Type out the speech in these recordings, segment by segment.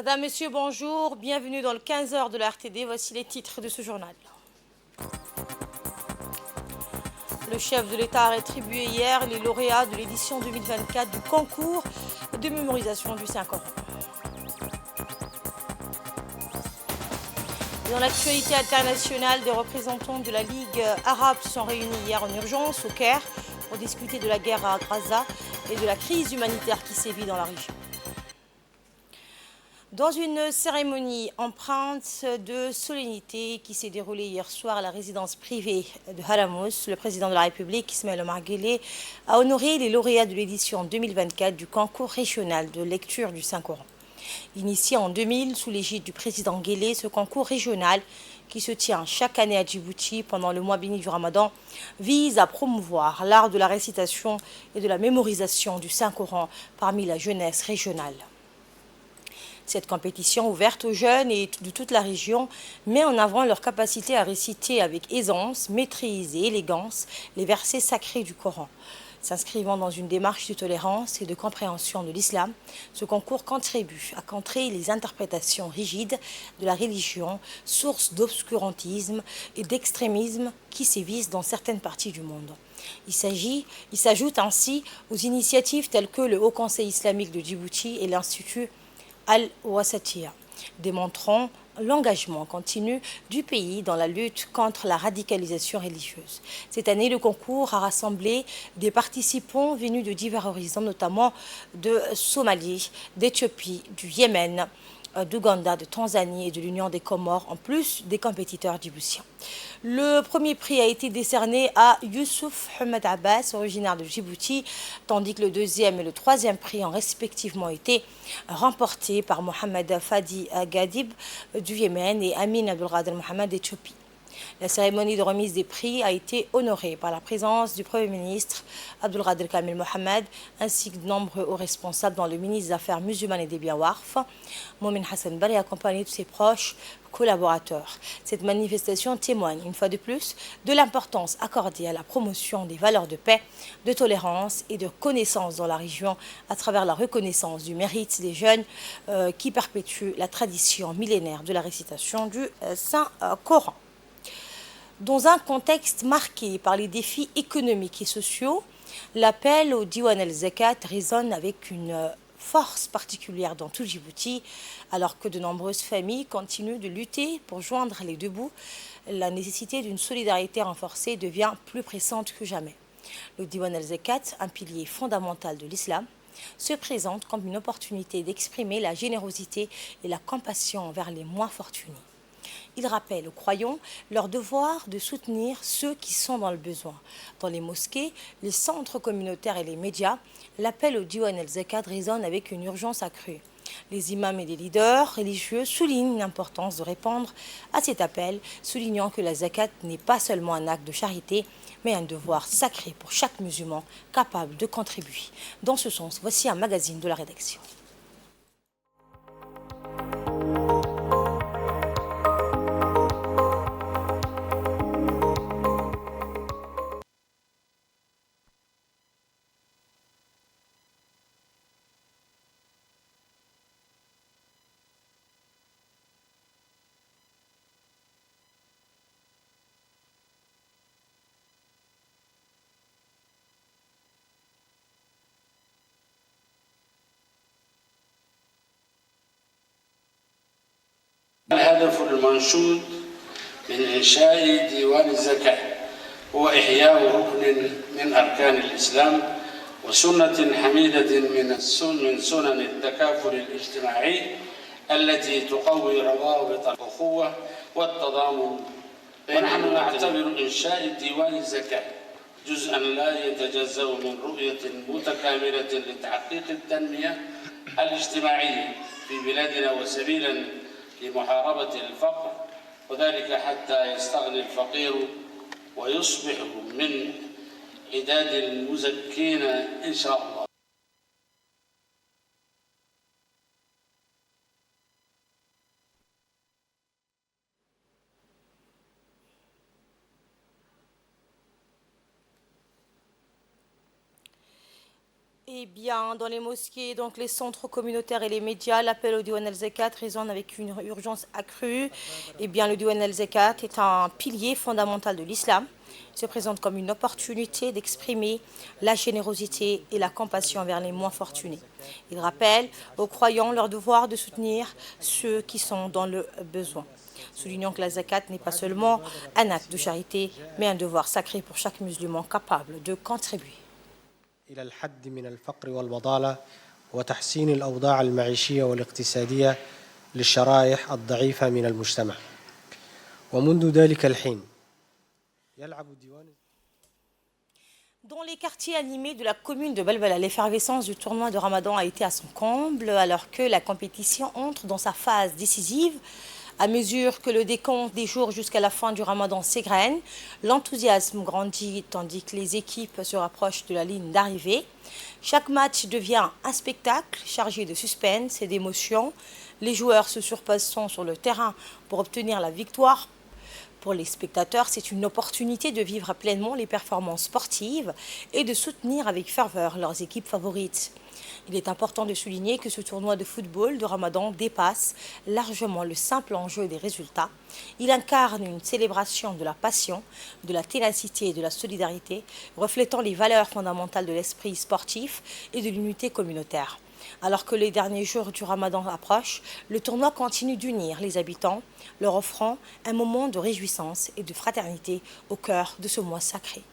Madame, Monsieur, bonjour. Bienvenue dans le 15 heures de la RTD. Voici les titres de ce journal. Le chef de l'État a rétribué hier les lauréats de l'édition 2024 du concours de mémorisation du Saint-Coran. Dans l'actualité internationale, des représentants de la Ligue arabe se sont réunis hier en urgence au Caire pour discuter de la guerre à Gaza et de la crise humanitaire qui sévit dans la région. Dans une cérémonie empreinte de solennité qui s'est déroulée hier soir à la résidence privée de Haramous, le président de la République, Ismaël Omar Guelleh, a honoré les lauréats de l'édition 2024 du concours régional de lecture du Saint-Coran. Initié en 2000 sous l'égide du président Guelleh, ce concours régional, qui se tient chaque année à Djibouti pendant le mois béni du Ramadan, vise à promouvoir l'art de la récitation et de la mémorisation du Saint-Coran parmi la jeunesse régionale. Cette compétition ouverte aux jeunes et de toute la région met en avant leur capacité à réciter avec aisance, maîtrise et élégance les versets sacrés du Coran. S'inscrivant dans une démarche de tolérance et de compréhension de l'islam, ce concours contribue à contrer les interprétations rigides de la religion, source d'obscurantisme et d'extrémisme qui sévissent dans certaines parties du monde. Il s'ajoute ainsi aux initiatives telles que le Haut Conseil islamique de Djibouti et l'Institut Al-Wasatiyya, démontrant l'engagement continu du pays dans la lutte contre la radicalisation religieuse. Cette année, le concours a rassemblé des participants venus de divers horizons, notamment de Somalie, d'Éthiopie, du Yémen, d'Ouganda, de Tanzanie et de l'Union des Comores, en plus des compétiteurs djiboutiens. Le premier prix a été décerné à Youssouf Ahmed Abbas, originaire de Djibouti, tandis que le deuxième et le troisième prix ont respectivement été remportés par Mohamed Fadi Gadib du Yémen et Amin Abdelkader Mohamed d'Éthiopie. La cérémonie de remise des prix a été honorée par la présence du Premier ministre Abdelkader Kamel Mohamed ainsi que de nombreux hauts responsables dans le ministre des Affaires musulmanes et des biens Warf, Momin Hassan Bari, accompagné de ses proches collaborateurs. Cette manifestation témoigne une fois de plus de l'importance accordée à la promotion des valeurs de paix, de tolérance et de connaissance dans la région à travers la reconnaissance du mérite des jeunes qui perpétuent la tradition millénaire de la récitation du Saint-Coran. Dans un contexte marqué par les défis économiques et sociaux, l'appel au Diwan el-Zakat résonne avec une force particulière dans tout Djibouti, alors que de nombreuses familles continuent de lutter pour joindre les deux bouts. La nécessité d'une solidarité renforcée devient plus pressante que jamais. Le Diwan el-Zakat, un pilier fondamental de l'islam, se présente comme une opportunité d'exprimer la générosité et la compassion envers les moins fortunés. Il rappelle aux croyants leur devoir de soutenir ceux qui sont dans le besoin. Dans les mosquées, les centres communautaires et les médias, l'appel au Diwan el-Zakat résonne avec une urgence accrue. Les imams et les leaders religieux soulignent l'importance de répondre à cet appel, soulignant que la zakat n'est pas seulement un acte de charité, mais un devoir sacré pour chaque musulman capable de contribuer. Dans ce sens, voici un magazine de la rédaction. الهدف المنشود من إنشاء ديوان الزكاة هو إحياء ركن من أركان الإسلام وسنة حميدة من سنن التكافل الاجتماعي التي تقوي روابط الأخوة والتضامن. ونحن نعتبر إنشاء ديوان الزكاة جزءا لا يتجزأ من رؤية متكاملة لتحقيق التنمية الاجتماعية في بلادنا وسبيلا لمحاربة الفقر، وذلك حتى يستغني الفقير ويصبح من عداد المزكين إن شاء الله. Eh bien, dans les mosquées, donc les centres communautaires et les médias, l'appel au Diwan al-Zakat résonne avec une urgence accrue. Eh bien, le Diwan al-Zakat est un pilier fondamental de l'islam. Il se présente comme une opportunité d'exprimer la générosité et la compassion envers les moins fortunés. Il rappelle aux croyants leur devoir de soutenir ceux qui sont dans le besoin. Soulignons que la zakat n'est pas seulement un acte de charité, mais un devoir sacré pour chaque musulman capable de contribuer. إلى الحد من الفقر والبطالة وتحسين الأوضاع المعيشية والاقتصادية للشرائح الضعيفة من المجتمع. ومنذ ذلك الحين يلعب الديوان. Dans les quartiers animés de la commune de Balbala, l'effervescence du tournoi de Ramadan a été à son comble alors que la compétition entre dans sa phase décisive. À mesure que le décompte des jours jusqu'à la fin du Ramadan s'égrène, l'enthousiasme grandit tandis que les équipes se rapprochent de la ligne d'arrivée. Chaque match devient un spectacle chargé de suspense et d'émotion. Les joueurs se surpassent sur le terrain pour obtenir la victoire. Pour les spectateurs, c'est une opportunité de vivre pleinement les performances sportives et de soutenir avec ferveur leurs équipes favorites. Il est important de souligner que ce tournoi de football de Ramadan dépasse largement le simple enjeu des résultats. Il incarne une célébration de la passion, de la ténacité et de la solidarité, reflétant les valeurs fondamentales de l'esprit sportif et de l'unité communautaire. Alors que les derniers jours du Ramadan approchent, le tournoi continue d'unir les habitants, leur offrant un moment de réjouissance et de fraternité au cœur de ce mois sacré.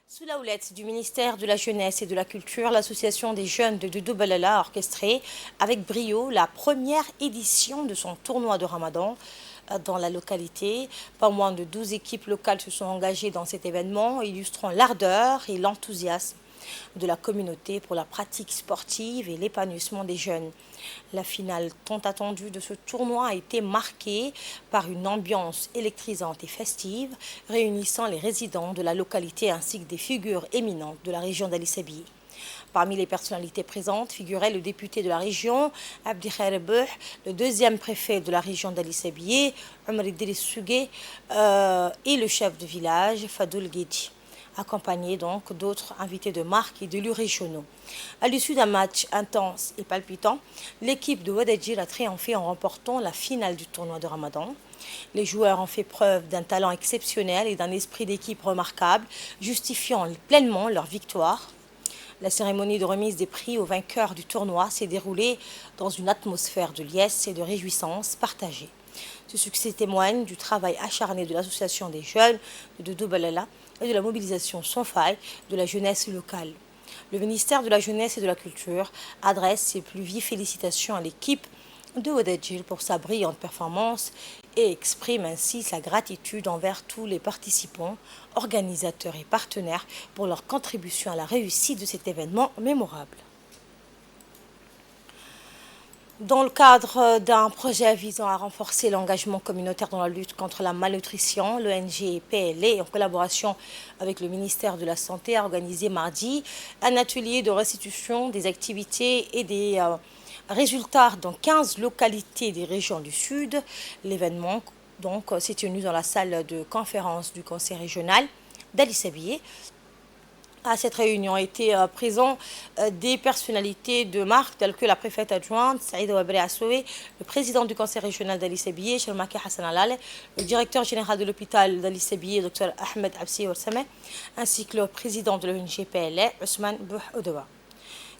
Sous la houlette du ministère de la Jeunesse et de la Culture, l'association des jeunes de Doudou Balala a orchestré avec brio la première édition de son tournoi de Ramadan dans la localité. Pas moins de 12 équipes locales se sont engagées dans cet événement, illustrant l'ardeur et l'enthousiasme de la communauté pour la pratique sportive et l'épanouissement des jeunes. La finale tant attendue de ce tournoi a été marquée par une ambiance électrisante et festive, réunissant les résidents de la localité ainsi que des figures éminentes de la région d'Ali Sabihi. Parmi les personnalités présentes figurait le député de la région, Abdikhair Bouh, le deuxième préfet de la région d'Ali Sabihi, Omar Idriss Sougué, et le chef de village, Fadoul Guedji, accompagné donc d'autres invités de marque et d'élus régionaux. À l'issue d'un match intense et palpitant, l'équipe de Wadajir a triomphé en remportant la finale du tournoi de Ramadan. Les joueurs ont fait preuve d'un talent exceptionnel et d'un esprit d'équipe remarquable, justifiant pleinement leur victoire. La cérémonie de remise des prix aux vainqueurs du tournoi s'est déroulée dans une atmosphère de liesse et de réjouissance partagée. Ce succès témoigne du travail acharné de l'association des jeunes de Doudou Balala et de la mobilisation sans faille de la jeunesse locale. Le ministère de la Jeunesse et de la Culture adresse ses plus vives félicitations à l'équipe de Wadajir pour sa brillante performance et exprime ainsi sa gratitude envers tous les participants, organisateurs et partenaires pour leur contribution à la réussite de cet événement mémorable. Dans le cadre d'un projet visant à renforcer l'engagement communautaire dans la lutte contre la malnutrition, l'ONG PLA, en collaboration avec le ministère de la Santé, a organisé mardi un atelier de restitution des activités et des résultats dans 15 localités des régions du Sud. L'événement s'est tenu dans la salle de conférence du conseil régional d'Ali Sabihi. À cette réunion étaient présents des personnalités de marque telles que la préfète adjointe Saïda Ouabri Assoué, le président du conseil régional d'Ali Sabihi, Chelmaki Hassan Alale, le directeur général de l'hôpital d'Ali Sabihi, Dr Ahmed Absi Oursame, ainsi que le président de l'ONG PLA, Ousmane Bouh Odowa.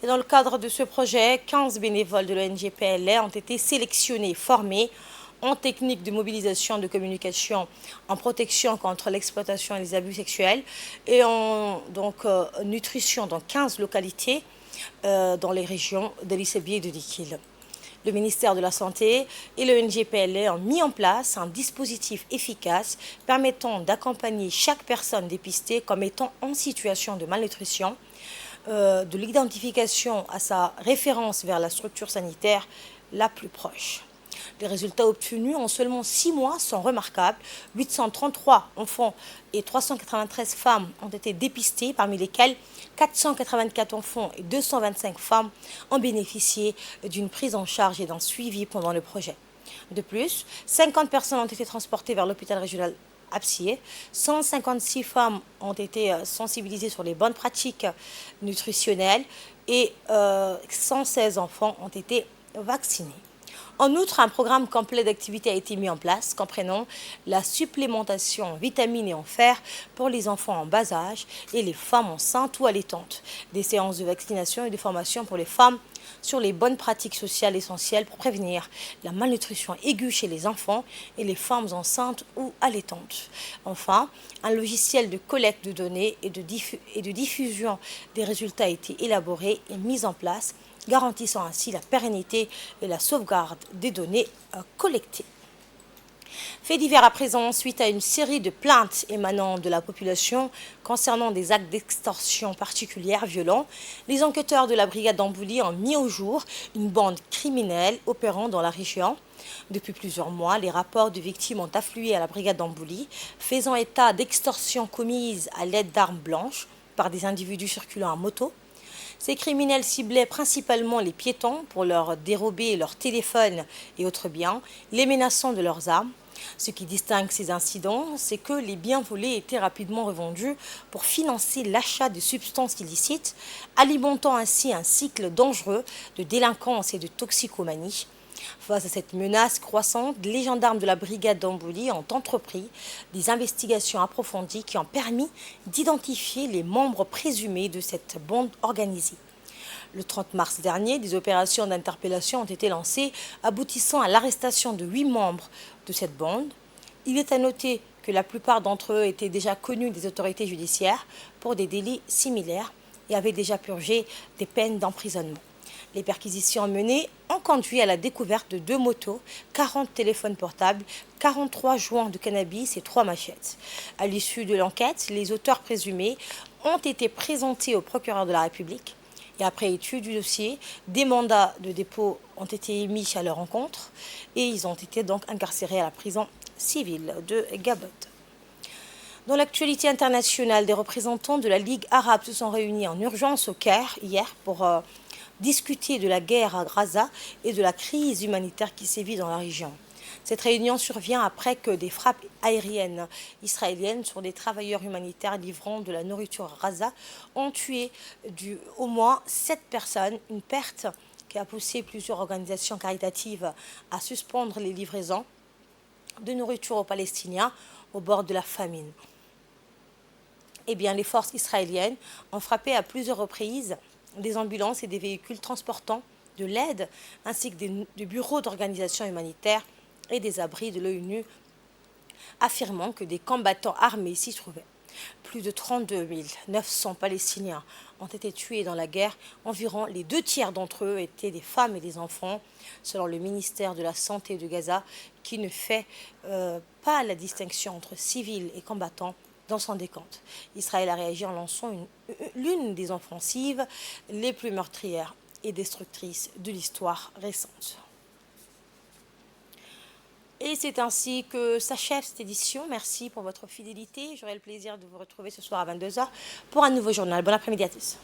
Et dans le cadre de ce projet, 15 bénévoles de l'ONG PLA ont été sélectionnés, formés en technique de mobilisation de communication, en protection contre l'exploitation et les abus sexuels et en nutrition dans 15 localités dans les régions d'Ali Sabihi et de Dikil. Le ministère de la Santé et le ONG PLA ont mis en place un dispositif efficace permettant d'accompagner chaque personne dépistée comme étant en situation de malnutrition, de l'identification à sa référence vers la structure sanitaire la plus proche. Les résultats obtenus en seulement 6 mois sont remarquables. 833 enfants et 393 femmes ont été dépistés, parmi lesquels 484 enfants et 225 femmes ont bénéficié d'une prise en charge et d'un suivi pendant le projet. De plus, 50 personnes ont été transportées vers l'hôpital régional Absié. 156 femmes ont été sensibilisées sur les bonnes pratiques nutritionnelles et 116 enfants ont été vaccinés. En outre, un programme complet d'activités a été mis en place, comprenant la supplémentation en vitamines et en fer pour les enfants en bas âge et les femmes enceintes ou allaitantes, des séances de vaccination et de formation pour les femmes sur les bonnes pratiques sociales essentielles pour prévenir la malnutrition aiguë chez les enfants et les femmes enceintes ou allaitantes. Enfin, un logiciel de collecte de données et de diffusion des résultats a été élaboré et mis en place, garantissant ainsi la pérennité et la sauvegarde des données collectées. Fait divers à présent, suite à une série de plaintes émanant de la population concernant des actes d'extorsion particulières violents, les enquêteurs de la brigade d'Ambouli ont mis au jour une bande criminelle opérant dans la région. Depuis plusieurs mois, les rapports de victimes ont afflué à la brigade d'Ambouli, faisant état d'extorsions commises à l'aide d'armes blanches par des individus circulant à moto. Ces criminels ciblaient principalement les piétons pour leur dérober leurs téléphones et autres biens, les menaçant de leurs armes. Ce qui distingue ces incidents, c'est que les biens volés étaient rapidement revendus pour financer l'achat de substances illicites, alimentant ainsi un cycle dangereux de délinquance et de toxicomanie. Face à cette menace croissante, les gendarmes de la brigade d'Ambouli ont entrepris des investigations approfondies qui ont permis d'identifier les membres présumés de cette bande organisée. Le 30 mars dernier, des opérations d'interpellation ont été lancées, aboutissant à l'arrestation de 8 membres de cette bande. Il est à noter que la plupart d'entre eux étaient déjà connus des autorités judiciaires pour des délits similaires et avaient déjà purgé des peines d'emprisonnement. Les perquisitions menées ont conduit à la découverte de 2 motos, 40 téléphones portables, 43 joints de cannabis et 3 machettes. À l'issue de l'enquête, les auteurs présumés ont été présentés au procureur de la République. Et après étude du dossier, des mandats de dépôt ont été émis à leur encontre et ils ont été donc incarcérés à la prison civile de Gabon. Dans l'actualité internationale, des représentants de la Ligue arabe se sont réunis en urgence au Caire hier pour discuter de la guerre à Gaza et de la crise humanitaire qui sévit dans la région. Cette réunion survient après que des frappes aériennes israéliennes sur des travailleurs humanitaires livrant de la nourriture à Gaza ont tué au moins 7 personnes, une perte qui a poussé plusieurs organisations caritatives à suspendre les livraisons de nourriture aux Palestiniens au bord de la famine. Eh bien, les forces israéliennes ont frappé à plusieurs reprises des ambulances et des véhicules transportant de l'aide, ainsi que des bureaux d'organisation humanitaire et des abris de l'ONU, affirmant que des combattants armés s'y trouvaient. Plus de 32 900 Palestiniens ont été tués dans la guerre. Environ les 2 tiers d'entre eux étaient des femmes et des enfants, selon le ministère de la Santé de Gaza, qui ne fait pas la distinction entre civils et combattants dans son décompte. Israël a réagi en lançant l'une des offensives les plus meurtrières et destructrices de l'histoire récente. Et c'est ainsi que s'achève cette édition. Merci pour votre fidélité. J'aurai le plaisir de vous retrouver ce soir à 22h pour un nouveau journal. Bon après-midi à tous.